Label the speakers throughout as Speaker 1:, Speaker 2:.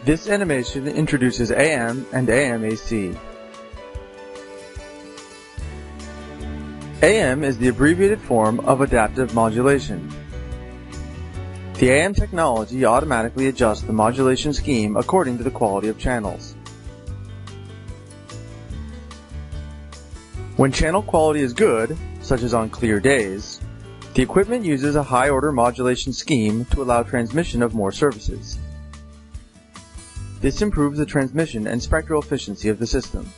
Speaker 1: This animation introduces AM and AM-AC. AM is the abbreviated form of adaptive modulation. The AM technology automatically adjusts the modulation scheme according to the quality of channels. When channel quality is good, such as on clear days, the equipment uses a high-order modulation scheme to allow transmission of more services. This improves the transmission and spectral efficiency of the system.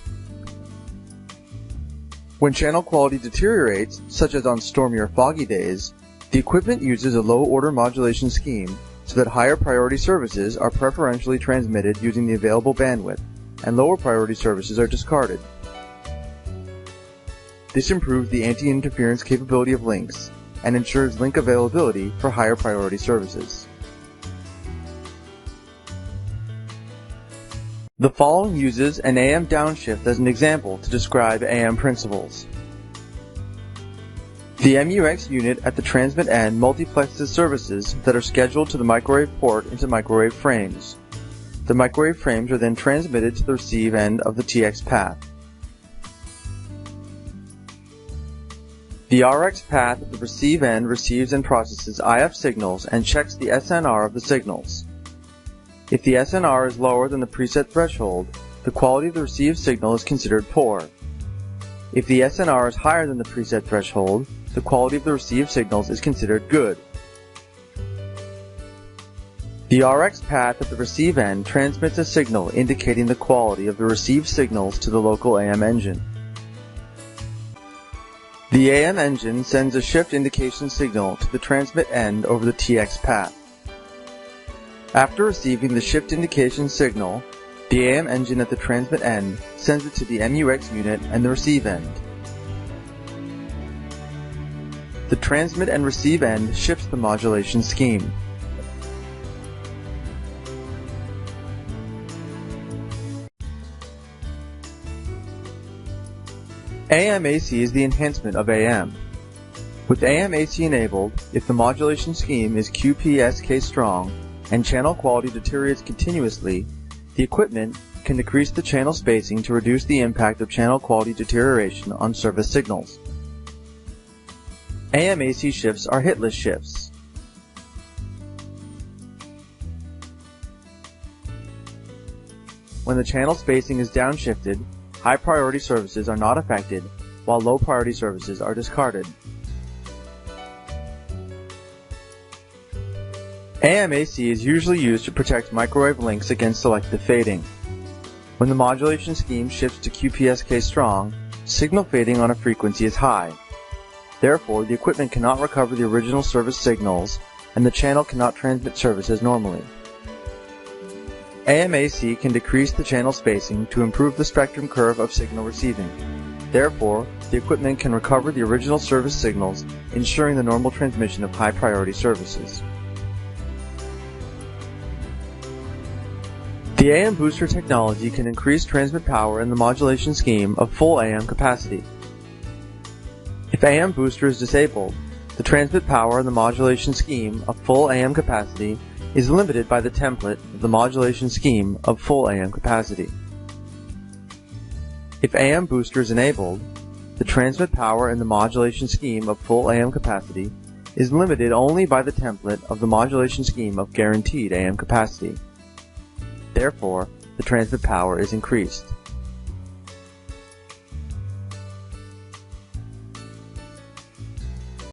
Speaker 1: When channel quality deteriorates, such as on stormy or foggy days, the equipment uses a low-order modulation scheme so that higher priority services are preferentially transmitted using the available bandwidth, and lower priority services are discarded. This improves the anti-interference capability of links and ensures link availability for higher priority services. The following uses an AM downshift as an example to describe AM principles. The MUX unit at the transmit end multiplexes services that are scheduled to the microwave port into microwave frames. The microwave frames are then transmitted to the receive end of the TX path. The RX path at the receive end receives and processes IF signals and checks the SNR of the signals. If the SNR is lower than the preset threshold, the quality of the received signal is considered poor. If the SNR is higher than the preset threshold, the quality of the received signals is considered good. The RX path at the receive end transmits a signal indicating the quality of the received signals to the local AM engine. The AM engine sends a shift indication signal to the transmit end over the TX path. After receiving the shift indication signal, the AM engine at the transmit end sends it to the MUX unit and the receive end. The transmit and receive end shifts the modulation scheme. AM-AC is the enhancement of AM. With AM-AC enabled, if the modulation scheme is QPSK strong and channel quality deteriorates continuously, the equipment can decrease the channel spacing to reduce the impact of channel quality deterioration on service signals. AM-AC shifts are hitless shifts. When the channel spacing is downshifted, high priority services are not affected, while low priority services are discarded. AM-AC is usually used to protect microwave links against selective fading. When the modulation scheme shifts to QPSK strong, signal fading on a frequency is high. Therefore, the equipment cannot recover the original service signals, and the channel cannot transmit services normally. AM-AC can decrease the channel spacing to improve the spectrum curve of signal receiving. Therefore, the equipment can recover the original service signals, ensuring the normal transmission of high-priority services. The AM booster technology can increase transmit power in the modulation scheme of full AM capacity. If AM booster is disabled, the transmit power in the modulation scheme of full AM capacity is limited by the template of the modulation scheme of full AM capacity. If AM booster is enabled, the transmit power in the modulation scheme of full AM capacity is limited only by the template of the modulation scheme of guaranteed AM capacity. Therefore, the transmit power is increased.